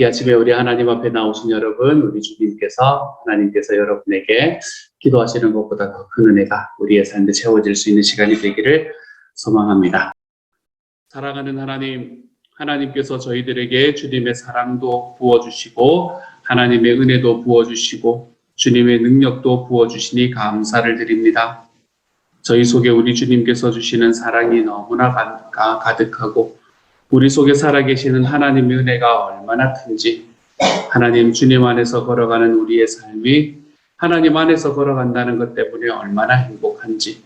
이 아침에 우리 하나님 앞에 나오신 여러분, 우리 주님께서 하나님께서 여러분에게 기도하시는 것보다 더 큰 은혜가 우리의 삶에 채워질 수 있는 시간이 되기를 소망합니다. 사랑하는 하나님, 하나님께서 저희들에게 주님의 사랑도 부어주시고 하나님의 은혜도 부어주시고 주님의 능력도 부어주시니 감사를 드립니다. 저희 속에 우리 주님께서 주시는 사랑이 너무나 가득하고 우리 속에 살아계시는 하나님의 은혜가 얼마나 큰지, 하나님 주님 안에서 걸어가는 우리의 삶이 하나님 안에서 걸어간다는 것 때문에 얼마나 행복한지,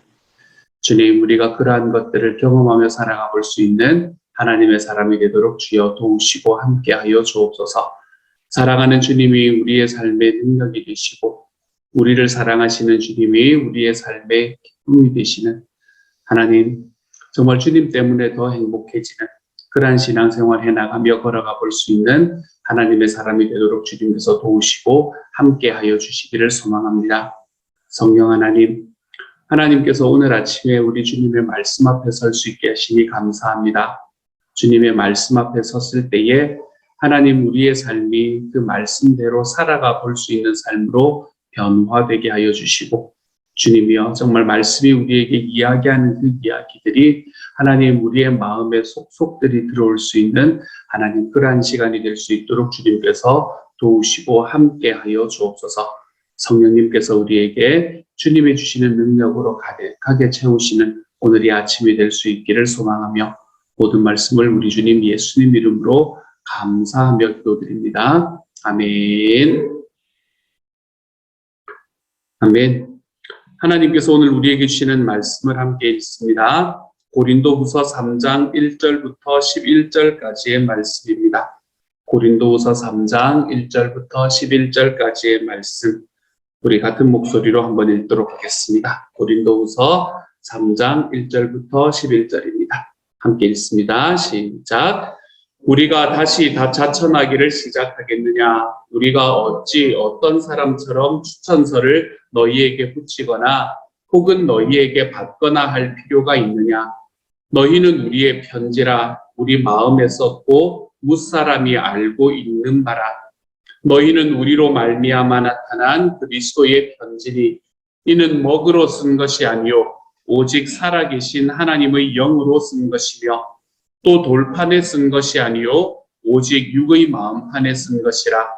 주님 우리가 그러한 것들을 경험하며 살아가 볼 수 있는 하나님의 사람이 되도록 주여 도우시고 함께하여 주옵소서. 사랑하는 주님이 우리의 삶의 능력이 되시고 우리를 사랑하시는 주님이 우리의 삶의 기쁨이 되시는 하나님, 정말 주님 때문에 더 행복해지는 그러한 신앙생활 해나가며 걸어가 볼 수 있는 하나님의 사람이 되도록 주님께서 도우시고 함께하여 주시기를 소망합니다. 성령 하나님, 하나님께서 오늘 아침에 우리 주님의 말씀 앞에 설 수 있게 하시니 감사합니다. 주님의 말씀 앞에 섰을 때에 하나님 우리의 삶이 그 말씀대로 살아가 볼 수 있는 삶으로 변화되게 하여 주시고, 주님이여 정말 말씀이 우리에게 이야기하는 그 이야기들이 하나님 우리의 마음에 속속들이 들어올 수 있는 하나님 그러한 시간이 될 수 있도록 주님께서 도우시고 함께하여 주옵소서. 성령님께서 우리에게 주님이 주시는 능력으로 가득하게 채우시는 오늘이 아침이 될 수 있기를 소망하며 모든 말씀을 우리 주님 예수님 이름으로 감사하며 기도드립니다. 아멘. 아멘. 하나님께서 오늘 우리에게 주시는 말씀을 함께 읽습니다. 고린도후서 3장 1절부터 11절까지의 말씀입니다. 고린도후서 3장 1절부터 11절까지의 말씀, 우리 같은 목소리로 한번 읽도록 하겠습니다. 고린도후서 3장 1절부터 11절입니다. 함께 읽습니다. 시작. 우리가 다시 다 자천하기를 시작하겠느냐? 우리가 어찌 어떤 사람처럼 추천서를 너희에게 붙이거나 혹은 너희에게 받거나 할 필요가 있느냐? 너희는 우리의 편지라 우리 마음에 썼고 무사람이 알고 있는 바라. 너희는 우리로 말미암아 나타난 그리스도의 편지니 이는 먹으로 쓴 것이 아니요 오직 살아계신 하나님의 영으로 쓴 것이며 또 돌판에 쓴 것이 아니요 오직 육의 마음판에 쓴 것이라.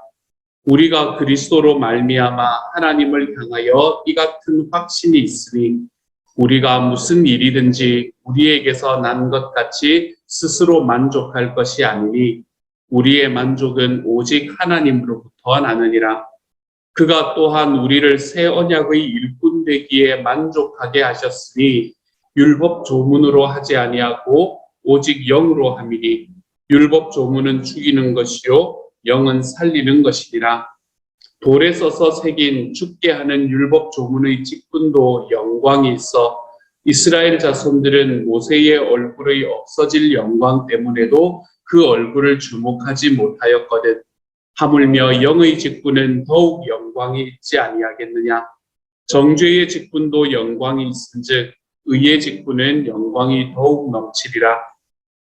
우리가 그리스도로 말미암아 하나님을 향하여 이 같은 확신이 있으니 우리가 무슨 일이든지 우리에게서 난 것 같이 스스로 만족할 것이 아니니 우리의 만족은 오직 하나님으로부터 나느니라. 그가 또한 우리를 새 언약의 일꾼 되기에 만족하게 하셨으니 율법 조문으로 하지 아니하고 오직 영으로 함이니 율법 조문은 죽이는 것이요 영은 살리는 것이니라. 돌에 써서 새긴 죽게 하는 율법 조문의 직분도 영광이 있어 이스라엘 자손들은 모세의 얼굴의 없어질 영광 때문에도 그 얼굴을 주목하지 못하였거든. 하물며 영의 직분은 더욱 영광이 있지 아니하겠느냐? 정죄의 직분도 영광이 있은즉 의의 직분은 영광이 더욱 넘치리라.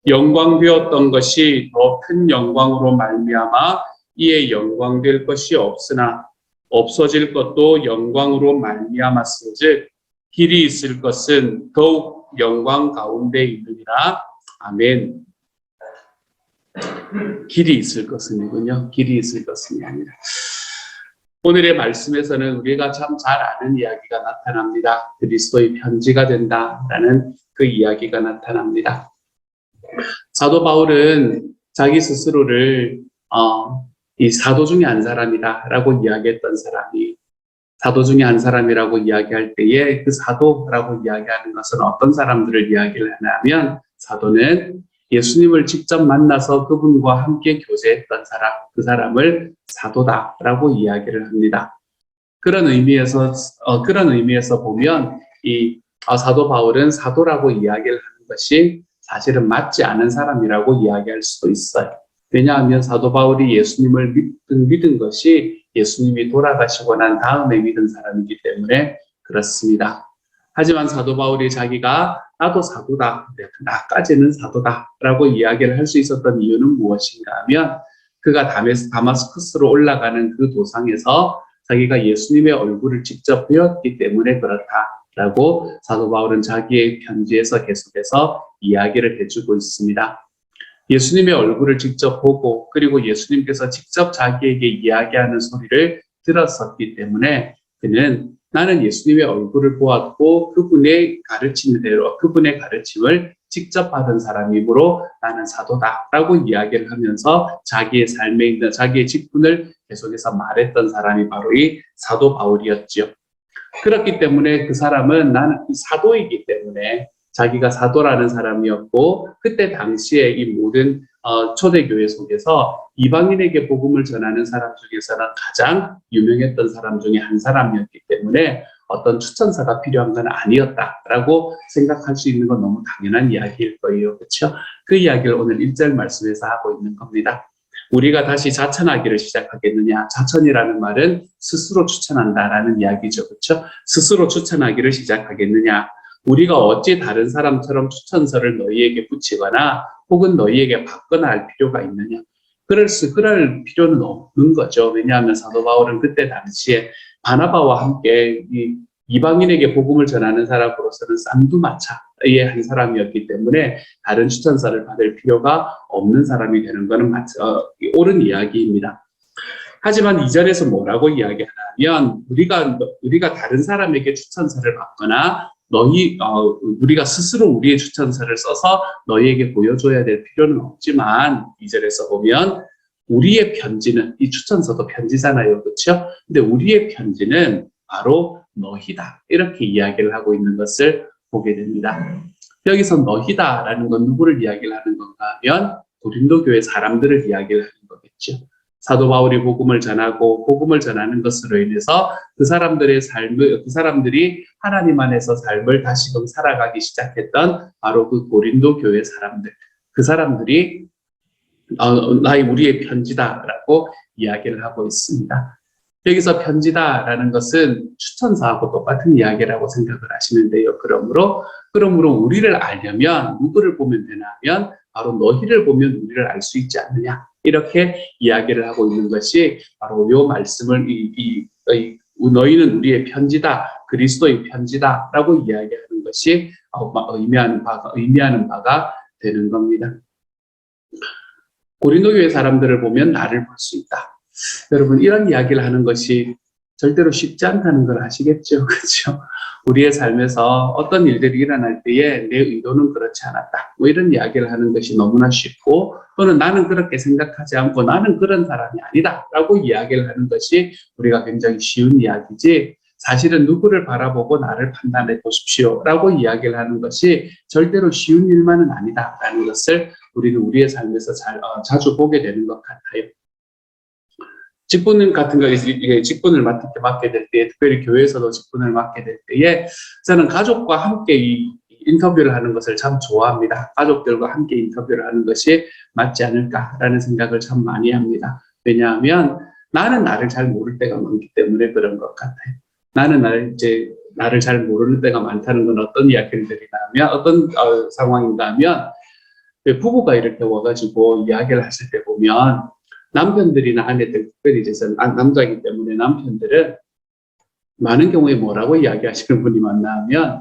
영광되었던 것이 더 큰 영광으로 말미암아 이에 영광될 것이 없으나 없어질 것도 영광으로 말미암았은즉 길이 있을 것은 더욱 영광 가운데 있느니라. 아멘. 길이 있을 것은이군요. 길이 있을 것은이 아니라. 오늘의 말씀에서는 우리가 참 잘 아는 이야기가 나타납니다. 그리스도의 편지가 된다라는 그 이야기가 나타납니다. 사도 바울은 자기 스스로를 이 사도 중에 한 사람이다라고 이야기했던 사람이 사도 중에 한 사람이라고 이야기할 때에 그 사도라고 이야기하는 것은 어떤 사람들을 이야기를 하냐면 사도는 예수님을 직접 만나서 그분과 함께 교제했던 사람, 그 사람을 사도다라고 이야기를 합니다. 그런 의미에서 보면 이 사도 바울은 사도라고 이야기를 하는 것이 사실은 맞지 않은 사람이라고 이야기할 수도 있어요. 왜냐하면 사도 바울이 예수님을 믿은 것이 예수님이 돌아가시고 난 다음에 믿은 사람이기 때문에 그렇습니다. 하지만 사도 바울이 자기가 나도 사도다, 나까지는 사도다라고 이야기를 할 수 있었던 이유는 무엇인가 하면 그가 다마스커스로 올라가는 그 도상에서 자기가 예수님의 얼굴을 직접 배웠기 때문에 그렇다라고 사도 바울은 자기의 편지에서 계속해서 이야기를 해주고 있습니다. 예수님의 얼굴을 직접 보고 그리고 예수님께서 직접 자기에게 이야기하는 소리를 들었었기 때문에 그는 나는 예수님의 얼굴을 보았고 그분의 가르침대로 그분의 가르침을 직접 받은 사람이므로 나는 사도다라고 이야기를 하면서 자기의 삶에 있는 자기의 직분을 계속해서 말했던 사람이 바로 이 사도 바울이었지요. 그렇기 때문에 그 사람은 나는 사도이기 때문에 자기가 사도라는 사람이었고 그때 당시에 이 모든 초대교회 속에서 이방인에게 복음을 전하는 사람 중에서는 가장 유명했던 사람 중에 한 사람이었기 때문에 어떤 추천사가 필요한 건 아니었다라고 생각할 수 있는 건 너무 당연한 이야기일 거예요. 그렇죠? 그 이야기를 오늘 1절 말씀에서 하고 있는 겁니다. 우리가 다시 자천하기를 시작하겠느냐? 자천이라는 말은 스스로 추천한다라는 이야기죠. 그렇죠? 스스로 추천하기를 시작하겠느냐? 우리가 어찌 다른 사람처럼 추천서를 너희에게 붙이거나 혹은 너희에게 받거나 할 필요가 있느냐? 그럴 필요는 없는 거죠. 왜냐하면 사도 바울은 그때 당시에 바나바와 함께 이방인에게 복음을 전하는 사람으로서는 쌍두마차의 한 사람이었기 때문에 다른 추천서를 받을 필요가 없는 사람이 되는 것은 옳은 이야기입니다. 하지만 2절에서 뭐라고 이야기하냐면 우리가 다른 사람에게 추천서를 받거나 우리가 스스로 우리의 추천서를 써서 너희에게 보여줘야 될 필요는 없지만 2절에서 보면 우리의 편지는 이 추천서도 편지잖아요. 그렇죠? 근데 우리의 편지는 바로 너희다. 이렇게 이야기를 하고 있는 것을 보게 됩니다. 여기서 너희다라는 건 누구를 이야기를 하는 건가 하면 고린도 교회 사람들을 이야기를 하는 거겠죠. 사도 바울이 복음을 전하고 복음을 전하는 것으로 인해서 그 사람들이 하나님 안에서 삶을 다시금 살아가기 시작했던 바로 그 고린도 교회 사람들, 그 사람들이 우리의 편지다라고 이야기를 하고 있습니다. 여기서 편지다라는 것은 추천서하고 똑같은 이야기라고 생각을 하시면 돼요. 그러므로 우리를 알려면 누구를 보면 되나 하면 바로 너희를 보면 우리를 알 수 있지 않느냐. 이렇게 이야기를 하고 있는 것이 바로 이 말씀을 너희는 우리의 편지다, 그리스도의 편지다라고 이야기하는 것이 의미하는 바가 되는 겁니다. 고린도 교회 사람들을 보면 나를 볼 수 있다. 여러분 이런 이야기를 하는 것이 절대로 쉽지 않다는 걸 아시겠죠? 그렇죠? 우리의 삶에서 어떤 일들이 일어날 때에 내 의도는 그렇지 않았다. 이런 이야기를 하는 것이 너무나 쉽고 또는 나는 그렇게 생각하지 않고 나는 그런 사람이 아니다. 라고 이야기를 하는 것이 우리가 굉장히 쉬운 이야기지 사실은 누구를 바라보고 나를 판단해 보십시오. 라고 이야기를 하는 것이 절대로 쉬운 일만은 아니다. 라는 것을 우리는 우리의 삶에서 자주 보게 되는 것 같아요. 직분 같은 거, 직분을 맡게 될 때, 특별히 교회에서도 직분을 맡게 될 때에, 저는 가족과 함께 이 인터뷰를 하는 것을 참 좋아합니다. 가족들과 함께 인터뷰를 하는 것이 맞지 않을까라는 생각을 참 많이 합니다. 왜냐하면 나는 나를 잘 모를 때가 많기 때문에 그런 것 같아요. 나는 나를 잘 모르는 때가 많다는 건 어떤 이야기들이나 하면, 어떤 상황인가 하면, 부부가 이렇게 와가지고 이야기를 했을 때 보면, 남편들이나 아내들, 특별히 이제 남자이기 때문에 남편들은 많은 경우에 뭐라고 이야기하시는 분이 많나 하면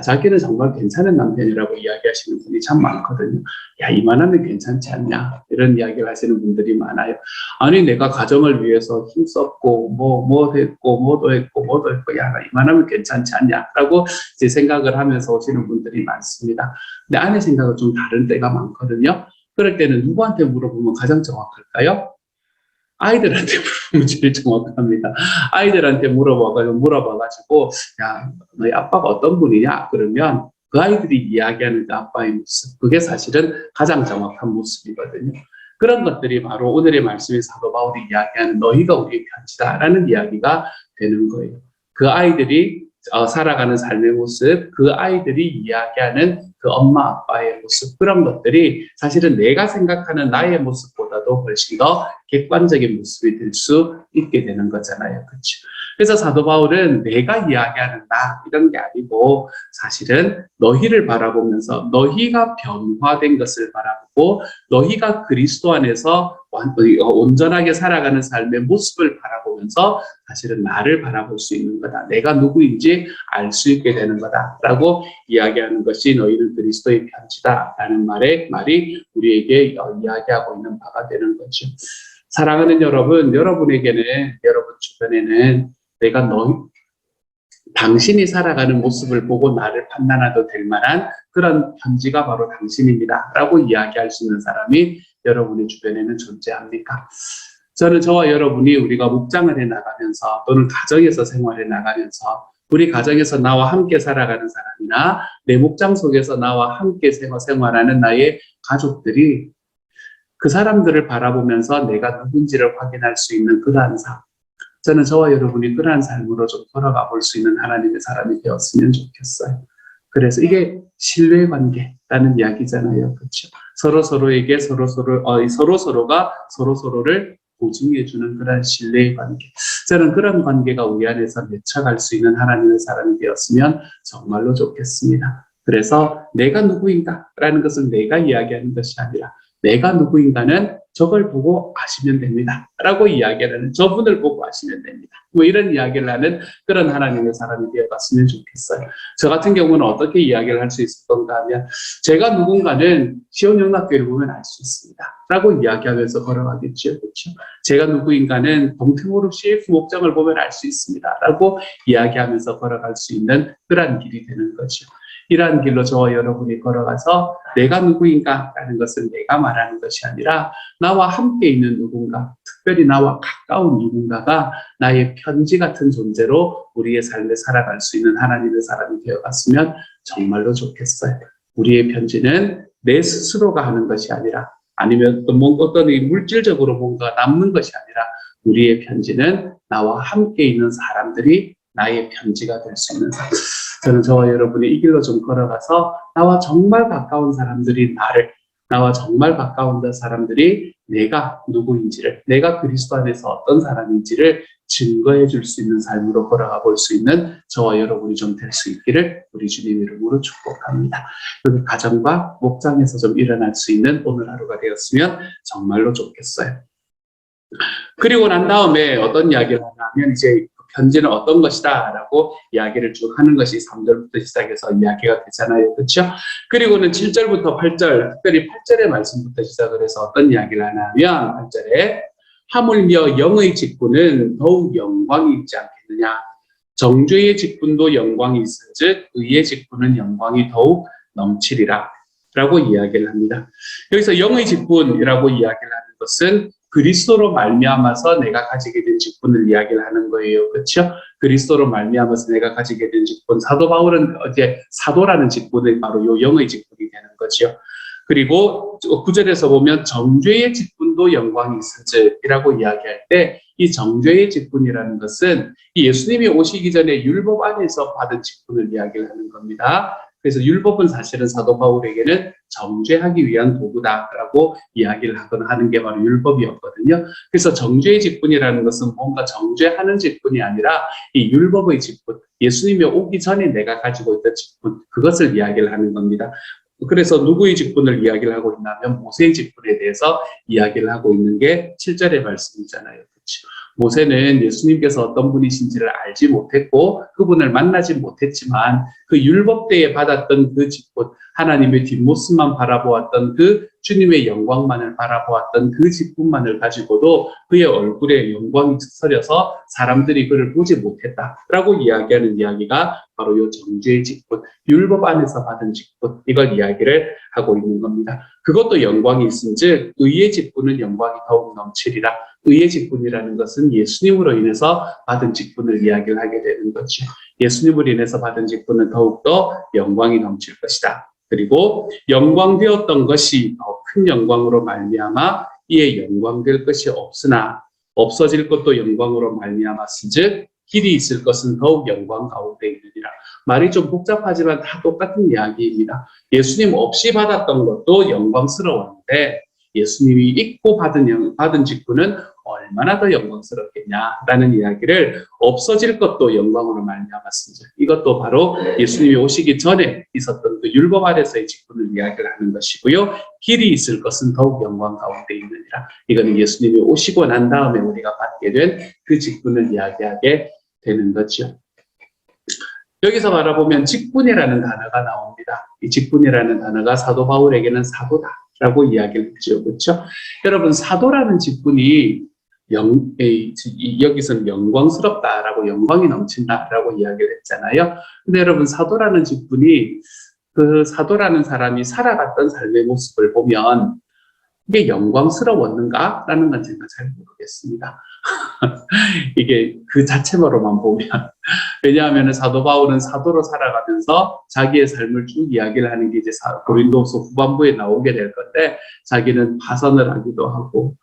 자기는 정말 괜찮은 남편이라고 이야기하시는 분이 참 많거든요. 야, 이만하면 괜찮지 않냐? 이런 이야기를 하시는 분들이 많아요. 아니, 내가 가정을 위해서 힘썼고 뭐도 했고 야, 이만하면 괜찮지 않냐? 라고 이제 생각을 하면서 오시는 분들이 많습니다. 근데 아내 생각은 좀 다른 때가 많거든요. 그럴 때는 누구한테 물어보면 가장 정확할까요? 아이들한테 물어보면 제일 정확합니다. 아이들한테 물어봐가지고, 야, 너희 아빠가 어떤 분이냐? 그러면 그 아이들이 이야기하는 그 아빠의 모습, 그게 사실은 가장 정확한 모습이거든요. 그런 것들이 바로 오늘의 말씀에 사도 바울이 이야기하는 너희가 우리의 편지다라는 이야기가 되는 거예요. 그 아이들이 살아가는 삶의 모습, 그 아이들이 이야기하는 그 엄마 아빠의 모습, 그런 것들이 사실은 내가 생각하는 나의 모습보다도 훨씬 더 객관적인 모습이 될 수 있게 되는 거잖아요. 그렇죠? 그래서 사도 바울은 내가 이야기하는 나 이런 게 아니고 사실은 너희를 바라보면서 너희가 변화된 것을 바라보고 너희가 그리스도 안에서 온전하게 살아가는 삶의 모습을 바라보면서 사실은 나를 바라볼 수 있는 거다. 내가 누구인지 알 수 있게 되는 거다라고 이야기하는 것이 너희는 그리스도의 편지다라는 말이 우리에게 이야기하고 있는 바가 되는 거죠. 사랑하는 여러분, 여러분에게는 여러분 주변에는 내가 당신이 살아가는 모습을 보고 나를 판단해도 될 만한 그런 편지가 바로 당신입니다. 라고 이야기할 수 있는 사람이 여러분의 주변에는 존재합니까? 저는 저와 여러분이 우리가 목장을 해 나가면서 또는 가정에서 생활해 나가면서 우리 가정에서 나와 함께 살아가는 사람이나 내 목장 속에서 나와 함께 생활하는 나의 가족들이 그 사람들을 바라보면서 내가 누군지를 확인할 수 있는 그러한 삶. 저는 저와 여러분이 그러한 삶으로 좀 걸어가 볼 수 있는 하나님의 사람이 되었으면 좋겠어요. 그래서 이게 신뢰 관계라는 이야기잖아요. 그렇죠? 서로가 서로를 보증해주는 그런 신뢰의 관계. 저는 그런 관계가 우리 안에서 맺혀갈 수 있는 하나님의 사람이 되었으면 정말로 좋겠습니다. 그래서 내가 누구인가라는 것은 내가 이야기하는 것이 아니라 내가 누구인가는 저걸 보고 아시면 됩니다. 라고 이야기하는 저분을 보고 아시면 됩니다. 뭐 이런 이야기를 하는 그런 하나님의 사람이 되어갔으면 좋겠어요. 저 같은 경우는 어떻게 이야기를 할 수 있을 건가 하면 제가 누군가는 시온영락교회를 보면 알 수 있습니다. 라고 이야기하면서 걸어가겠죠. 그렇죠? 제가 누구인가는 동티모르 CF 목장을 보면 알 수 있습니다. 라고 이야기하면서 걸어갈 수 있는 그런 길이 되는 거죠. 이러한 길로 저와 여러분이 걸어가서 내가 누구인가라는 것은 내가 말하는 것이 아니라 나와 함께 있는 누군가, 특별히 나와 가까운 누군가가 나의 편지 같은 존재로 우리의 삶에 살아갈 수 있는 하나님의 사람이 되어갔으면 정말로 좋겠어요. 우리의 편지는 내 스스로가 하는 것이 아니라 아니면 어떤 물질적으로 뭔가 남는 것이 아니라 우리의 편지는 나와 함께 있는 사람들이 나의 편지가 될 수 있는 사람. 저는 저와 여러분이 이 길로 좀 걸어가서 나와 정말 가까운 사람들이 나와 정말 가까운 사람들이 내가 누구인지를, 내가 그리스도 안에서 어떤 사람인지를 증거해 줄 수 있는 삶으로 걸어가 볼 수 있는 저와 여러분이 좀 될 수 있기를 우리 주님 이름으로 축복합니다. 여기 가정과 목장에서 좀 일어날 수 있는 오늘 하루가 되었으면 정말로 좋겠어요. 그리고 난 다음에 어떤 이야기를 하냐면 이제 편지는 어떤 것이다 라고 이야기를 쭉 하는 것이 3절부터 시작해서 이야기가 되잖아요. 그렇죠? 그리고는 7절부터 8절, 특별히 8절의 말씀부터 시작을 해서 어떤 이야기를 하냐면 8절에 하물며 영의 직분은 더욱 영광이 있지 않겠느냐. 정죄의 직분도 영광이 있은즉 의의 직분은 영광이 더욱 넘치리라 라고 이야기를 합니다. 여기서 영의 직분이라고 이야기를 하는 것은 그리스도로 말미암아서 내가 가지게 된 직분을 이야기를 하는 거예요. 그렇죠? 그리스도로 말미암아서 내가 가지게 된 직분. 사도 바울은 이제 사도라는 직분이 바로 요 영의 직분이 되는 거죠. 그리고 9절에서 보면 정죄의 직분도 영광이 있을지라고 이야기할 때 이 정죄의 직분이라는 것은 이 예수님이 오시기 전에 율법 안에서 받은 직분을 이야기를 하는 겁니다. 그래서 율법은 사실은 사도 바울에게는 정죄하기 위한 도구다라고 이야기를 하는 게 바로 율법이었거든요. 그래서 정죄의 직분이라는 것은 뭔가 정죄하는 직분이 아니라 이 율법의 직분, 예수님이 오기 전에 내가 가지고 있던 직분, 그것을 이야기를 하는 겁니다. 그래서 누구의 직분을 이야기를 하고 있냐면 모세의 직분에 대해서 이야기를 하고 있는 게 7절의 말씀이잖아요. 그렇죠? 모세는 예수님께서 어떤 분이신지를 알지 못했고 그분을 만나지 못했지만 그 율법 때에 받았던 그 직분, 하나님의 뒷모습만 바라보았던 그 주님의 영광만을 바라보았던 그 직분만을 가지고도 그의 얼굴에 영광이 서려서 사람들이 그를 보지 못했다라고 이야기하는 이야기가 바로 이 정죄의 직분, 율법 안에서 받은 직분, 이걸 이야기를 하고 있는 겁니다. 그것도 영광이 있은즉 의의 직분은 영광이 더욱 넘치리라. 의의 직분이라는 것은 예수님으로 인해서 받은 직분을 이야기를 하게 되는 거죠. 예수님으로 인해서 받은 직분은 더욱더 영광이 넘칠 것이다. 그리고 영광되었던 것이 더 큰 영광으로 말미암아 이에 영광될 것이 없으나 없어질 것도 영광으로 말미암았은즉 길이 있을 것은 더욱 영광 가운데 있느니라. 말이 좀 복잡하지만 다 똑같은 이야기입니다. 예수님 없이 받았던 것도 영광스러웠는데 예수님이 입고 받은 직분은 얼마나 더 영광스럽겠냐라는 이야기를 없어질 것도 영광으로 말미암았습니다. 이것도 바로 예수님이 오시기 전에 있었던 그 율법 아래서의 직분을 이야기를 하는 것이고요. 길이 있을 것은 더욱 영광 가운데 있느니라. 이거는 예수님이 오시고 난 다음에 우리가 받게 된 그 직분을 이야기하게 되는 거죠. 여기서 바라보면 직분이라는 단어가 나옵니다. 이 직분이라는 단어가 사도 바울에게는 사도다라고 이야기를 했죠. 그렇죠? 여러분, 사도라는 직분이 여기서는 영광스럽다라고, 영광이 넘친다라고 이야기를 했잖아요. 근데 여러분, 사도라는 직분이, 그 사도라는 사람이 살아갔던 삶의 모습을 보면 이게 영광스러웠는가라는 건 제가 잘 모르겠습니다. 이게 그 자체만으로만 보면. 왜냐하면 사도 바울은 사도로 살아가면서 자기의 삶을 쭉 이야기를 하는 게 이제 고린도서 후반부에 나오게 될 건데, 자기는 파선을 하기도 하고,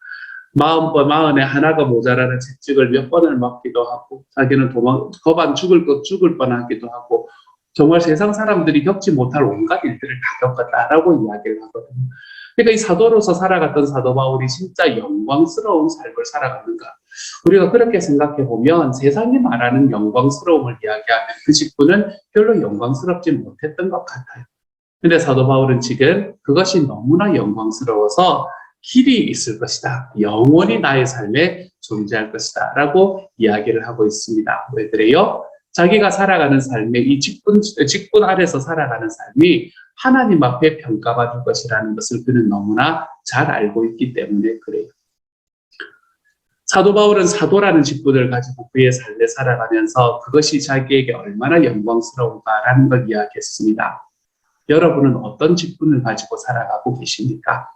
마흔에 하나가 모자라는 채찍을 몇 번을 맞기도 하고, 자기는 거반 죽을 뻔하기도 하고, 정말 세상 사람들이 겪지 못할 온갖 일들을 다 겪었다라고 이야기를 하거든요. 그러니까 이 사도로서 살아갔던 사도 바울이 진짜 영광스러운 삶을 살아가는가? 우리가 그렇게 생각해 보면 세상이 말하는 영광스러움을 이야기하면 그 직분은 별로 영광스럽지 못했던 것 같아요. 근데 사도 바울은 지금 그것이 너무나 영광스러워서 길이 있을 것이다. 영원히 나의 삶에 존재할 것이다. 라고 이야기를 하고 있습니다. 왜 그래요? 자기가 살아가는 삶의 이 직분 아래서 살아가는 삶이 하나님 앞에 평가받을 것이라는 것을 그는 너무나 잘 알고 있기 때문에 그래요. 사도 바울은 사도라는 직분을 가지고 그의 삶에 살아가면서 그것이 자기에게 얼마나 영광스러운가라는 걸 이야기했습니다. 여러분은 어떤 직분을 가지고 살아가고 계십니까?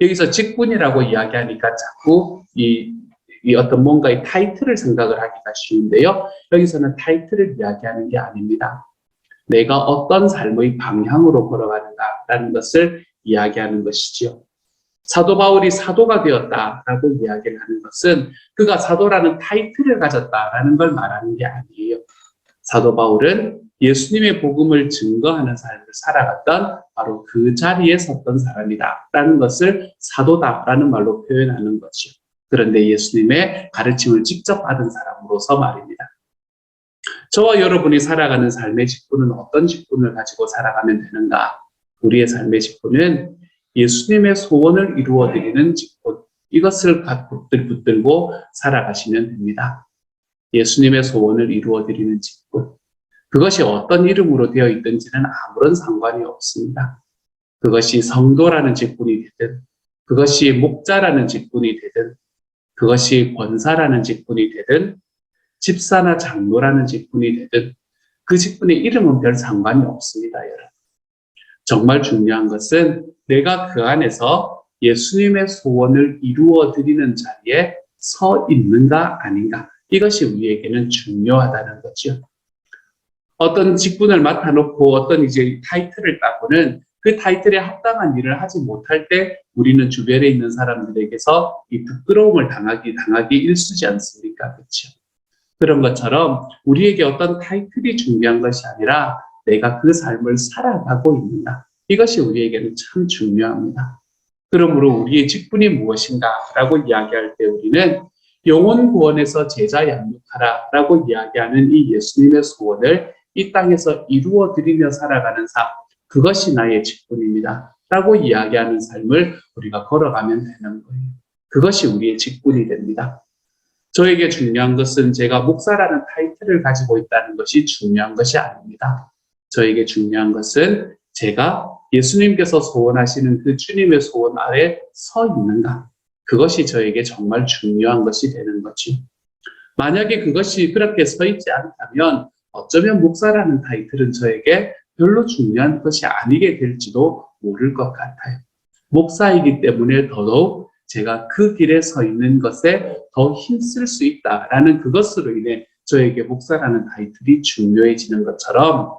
여기서 직분이라고 이야기하니까 자꾸 이 어떤 뭔가의 타이틀을 생각을 하기가 쉬운데요. 여기서는 타이틀을 이야기하는 게 아닙니다. 내가 어떤 삶의 방향으로 걸어가는가라는 것을 이야기하는 것이지요. 사도 바울이 사도가 되었다라고 이야기를 하는 것은 그가 사도라는 타이틀을 가졌다라는 걸 말하는 게 아니에요. 사도 바울은 예수님의 복음을 증거하는 삶을 살아갔던 바로 그 자리에 섰던 사람이다라는 것을 사도다라는 말로 표현하는 것이요. 그런데 예수님의 가르침을 직접 받은 사람으로서 말입니다. 저와 여러분이 살아가는 삶의 직분은 어떤 직분을 가지고 살아가면 되는가? 우리의 삶의 직분은 예수님의 소원을 이루어드리는 직분, 이것을 붙들고 살아가시면 됩니다. 예수님의 소원을 이루어드리는 직분, 그것이 어떤 이름으로 되어 있든지는 아무런 상관이 없습니다. 그것이 성도라는 직분이 되든, 그것이 목자라는 직분이 되든, 그것이 권사라는 직분이 되든, 집사나 장로라는 직분이 되든 그 직분의 이름은 별 상관이 없습니다, 여러분. 정말 중요한 것은 내가 그 안에서 예수님의 소원을 이루어 드리는 자리에 서 있는가 아닌가, 이것이 우리에게는 중요하다는 거죠. 어떤 직분을 맡아놓고 어떤 이제 타이틀을 따고는 그 타이틀에 합당한 일을 하지 못할 때 우리는 주변에 있는 사람들에게서 이 부끄러움을 당하기 일쑤지 않습니까? 그렇죠? 그런 것처럼 우리에게 어떤 타이틀이 중요한 것이 아니라 내가 그 삶을 살아가고 있는가, 이것이 우리에게는 참 중요합니다. 그러므로 우리의 직분이 무엇인가 라고 이야기할 때 우리는 영혼 구원에서 제자 양육하라 라고 이야기하는 이 예수님의 소원을 이 땅에서 이루어 드리며 살아가는 삶, 그것이 나의 직분입니다 라고 이야기하는 삶을 우리가 걸어가면 되는 거예요. 그것이 우리의 직분이 됩니다. 저에게 중요한 것은 제가 목사라는 타이틀을 가지고 있다는 것이 중요한 것이 아닙니다. 저에게 중요한 것은 제가 예수님께서 소원하시는 그 주님의 소원 아래 서 있는가, 그것이 저에게 정말 중요한 것이 되는 거죠. 만약에 그것이 그렇게 서 있지 않다면 어쩌면 목사라는 타이틀은 저에게 별로 중요한 것이 아니게 될지도 모를 것 같아요. 목사이기 때문에 더더욱 제가 그 길에 서 있는 것에 더 힘쓸 수 있다라는 그것으로 인해 저에게 목사라는 타이틀이 중요해지는 것처럼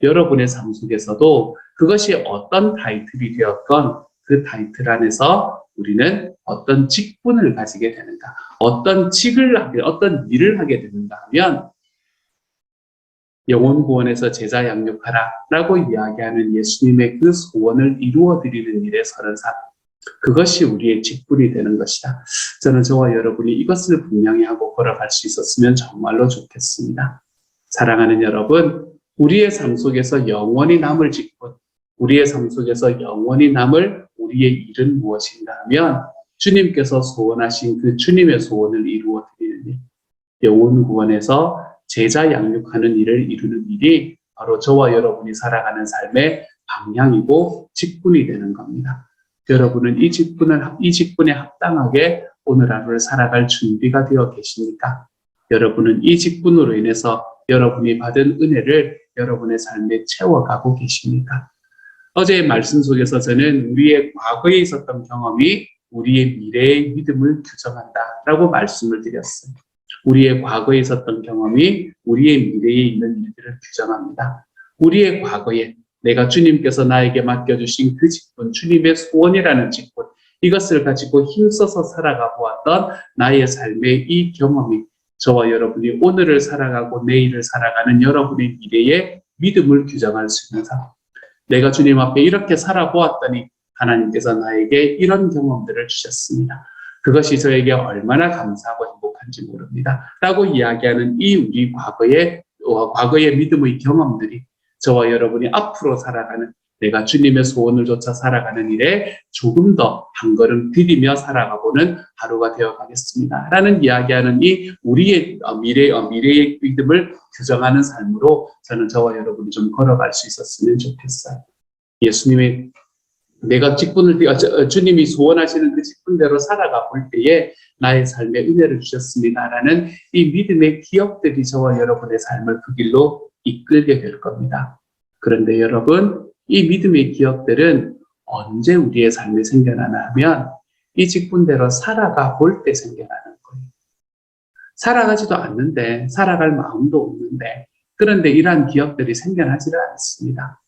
여러분의 삶 속에서도 그것이 어떤 타이틀이 되었건 그 타이틀 안에서 우리는 어떤 직분을 가지게 되는가, 어떤 일을 하게 되는가 하면 영혼 구원에서 제자 양육하라 라고 이야기하는 예수님의 그 소원을 이루어 드리는 일에 서는 사람, 그것이 우리의 직분이 되는 것이다. 저는 저와 여러분이 이것을 분명히 하고 걸어갈 수 있었으면 정말로 좋겠습니다. 사랑하는 여러분, 우리의 삶 속에서 영원히 남을 직분, 우리의 삶 속에서 영원히 남을 우리의 일은 무엇인가 하면 주님께서 소원하신 그 주님의 소원을 이루어 드리는 일, 영혼 구원에서 제자 양육하는 일을 이루는 일이 바로 저와 여러분이 살아가는 삶의 방향이고 직분이 되는 겁니다. 여러분은 이 직분에 합당하게 오늘 하루를 살아갈 준비가 되어 계십니까? 여러분은 이 직분으로 인해서 여러분이 받은 은혜를 여러분의 삶에 채워가고 계십니까? 어제의 말씀 속에서 저는 우리의 과거에 있었던 경험이 우리의 미래의 믿음을 규정한다라고 말씀을 드렸어요. 우리의 과거에 있었던 경험이 우리의 미래에 있는 일들을 규정합니다. 우리의 과거에 내가 주님께서 나에게 맡겨주신 그 직분, 주님의 소원이라는 직분, 이것을 가지고 힘써서 살아가 보았던 나의 삶의 이 경험이 저와 여러분이 오늘을 살아가고 내일을 살아가는 여러분의 미래의 믿음을 규정할 수 있는 삶. 내가 주님 앞에 이렇게 살아보았더니 하나님께서 나에게 이런 경험들을 주셨습니다. 그것이 저에게 얼마나 감사하고 행복한지 모릅니다. 라고 이야기하는 이 우리 과거의 믿음의 경험들이 저와 여러분이 앞으로 살아가는 내가 주님의 소원을 좇아 살아가는 일에 조금 더 한 걸음 디디며 살아가보는 하루가 되어가겠습니다. 라는 이야기하는 이 우리의 미래의 믿음을 규정하는 삶으로 저는 저와 여러분이 좀 걸어갈 수 있었으면 좋겠어요. 예수님의 내가 주님이 소원하시는 그 직분대로 살아가 볼 때에 나의 삶에 은혜를 주셨습니다라는 이 믿음의 기억들이 저와 여러분의 삶을 그 길로 이끌게 될 겁니다. 그런데 여러분, 이 믿음의 기억들은 언제 우리의 삶에 생겨나나 하면 이 직분대로 살아가 볼 때 생겨나는 거예요. 살아가지도 않는데, 살아갈 마음도 없는데, 그런데 이러한 기억들이 생겨나지를 않습니다.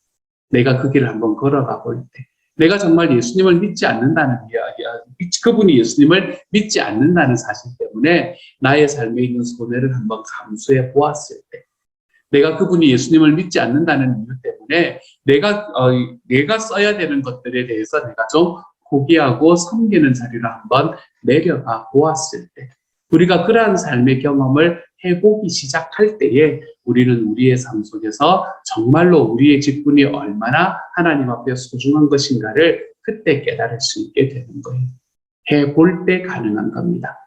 내가 그 길을 한번 걸어가 볼 때, 내가 정말 예수님을 믿지 않는다는 이야기야. 그분이 예수님을 믿지 않는다는 사실 때문에 나의 삶에 있는 손해를 한번 감수해 보았을 때, 내가 그분이 예수님을 믿지 않는다는 이유 때문에 내가 써야 되는 것들에 대해서 내가 좀 포기하고 섬기는 자리로 한번 내려가 보았을 때, 우리가 그러한 삶의 경험을 해보기 시작할 때에 우리는 우리의 삶 속에서 정말로 우리의 직분이 얼마나 하나님 앞에 소중한 것인가를 그때 깨달을 수 있게 되는 거예요. 해볼 때 가능한 겁니다.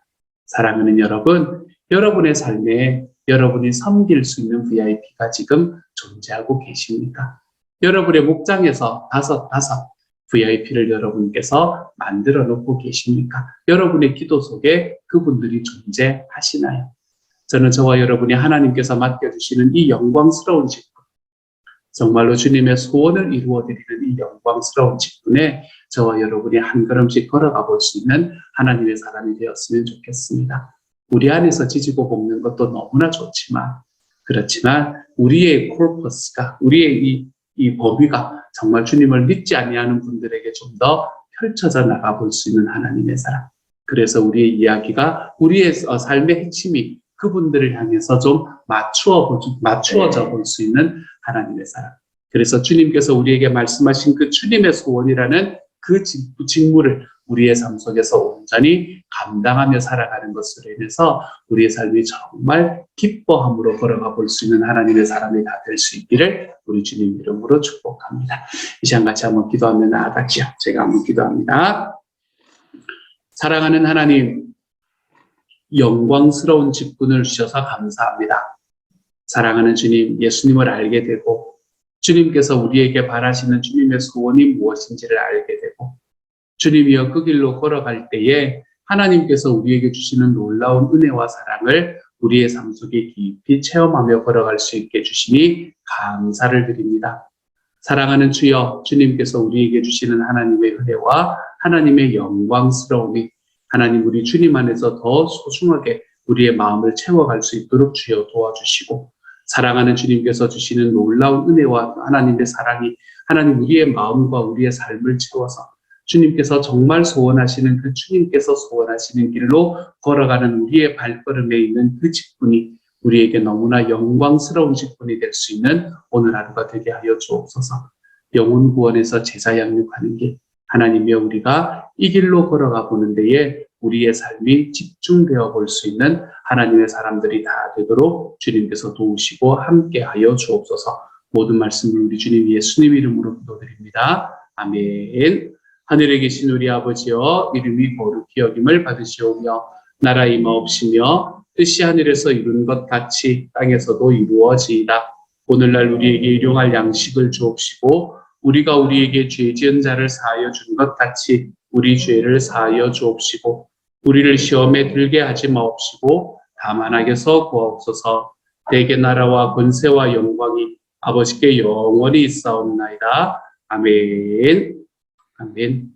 사랑하는 여러분, 여러분의 삶에 여러분이 섬길 수 있는 VIP가 지금 존재하고 계십니까? 여러분의 목장에서 다섯 VIP를 여러분께서 만들어 놓고 계십니까? 여러분의 기도 속에 그분들이 존재하시나요? 저는 저와 여러분이 하나님께서 맡겨주시는 이 영광스러운 직분, 정말로 주님의 소원을 이루어드리는 이 영광스러운 직분에 저와 여러분이 한 걸음씩 걸어가 볼 수 있는 하나님의 사람이 되었으면 좋겠습니다. 우리 안에서 지지고 볶는 것도 너무나 그렇지만 우리의 콜퍼스가, 우리의 이 범위가 정말 주님을 믿지 아니하는 분들에게 좀 더 펼쳐져 나가 볼 수 있는 하나님의 사람. 그래서 우리의 이야기가, 우리의 삶의 핵심이 그분들을 향해서 좀 맞추어져 볼 수 있는 하나님의 사람. 그래서 주님께서 우리에게 말씀하신 그 주님의 소원이라는 그 직무를 우리의 삶 속에서 온전히 감당하며 살아가는 것으로 인해서 우리의 삶이 정말 기뻐함으로 걸어가 볼 수 있는 하나님의 사람이 다 될 수 있기를 우리 주님 이름으로 축복합니다. 이 시간 같이 한번 기도하며 나아가지요. 제가 한번 기도합니다. 사랑하는 하나님, 영광스러운 직분을 주셔서 감사합니다. 사랑하는 주님, 예수님을 알게 되고 주님께서 우리에게 바라시는 주님의 소원이 무엇인지를 알게 되고 주님이여 그 길로 걸어갈 때에 하나님께서 우리에게 주시는 놀라운 은혜와 사랑을 우리의 삶 속에 깊이 체험하며 걸어갈 수 있게 주시니 감사를 드립니다. 사랑하는 주여, 주님께서 우리에게 주시는 하나님의 은혜와 하나님의 영광스러움이 하나님 우리 주님 안에서 더 소중하게 우리의 마음을 채워갈 수 있도록 주여 도와주시고, 사랑하는 주님께서 주시는 놀라운 은혜와 하나님의 사랑이 하나님 우리의 마음과 우리의 삶을 채워서 주님께서 정말 소원하시는 그 주님께서 소원하시는 길로 걸어가는 우리의 발걸음에 있는 그 직분이 우리에게 너무나 영광스러운 직분이 될 수 있는 오늘 하루가 되게 하여 주옵소서. 영혼 구원에서 제자 양육하는 길, 하나님이여 우리가 이 길로 걸어가 보는 데에 우리의 삶이 집중되어 볼 수 있는 하나님의 사람들이 다 되도록 주님께서 도우시고 함께하여 주옵소서. 모든 말씀을 우리 주님 예수님 이름으로 기도드립니다. 아멘. 하늘에 계신 우리 아버지여 이름이 거룩히 여김을 받으시오며 나라 임하옵시며 뜻이 하늘에서 이룬 것 같이 땅에서도 이루어지이다. 오늘날 우리에게 일용할 양식을 주옵시고 우리가 우리에게 죄 지은 자를 사하여 준 것 같이 우리 죄를 사하여 주옵시고 우리를 시험에 들게 하지 마옵시고 다만 악에서 구하옵소서. 대개 나라와 권세와 영광이 아버지께 영원히 있사옵나이다. 아멘. 아멘.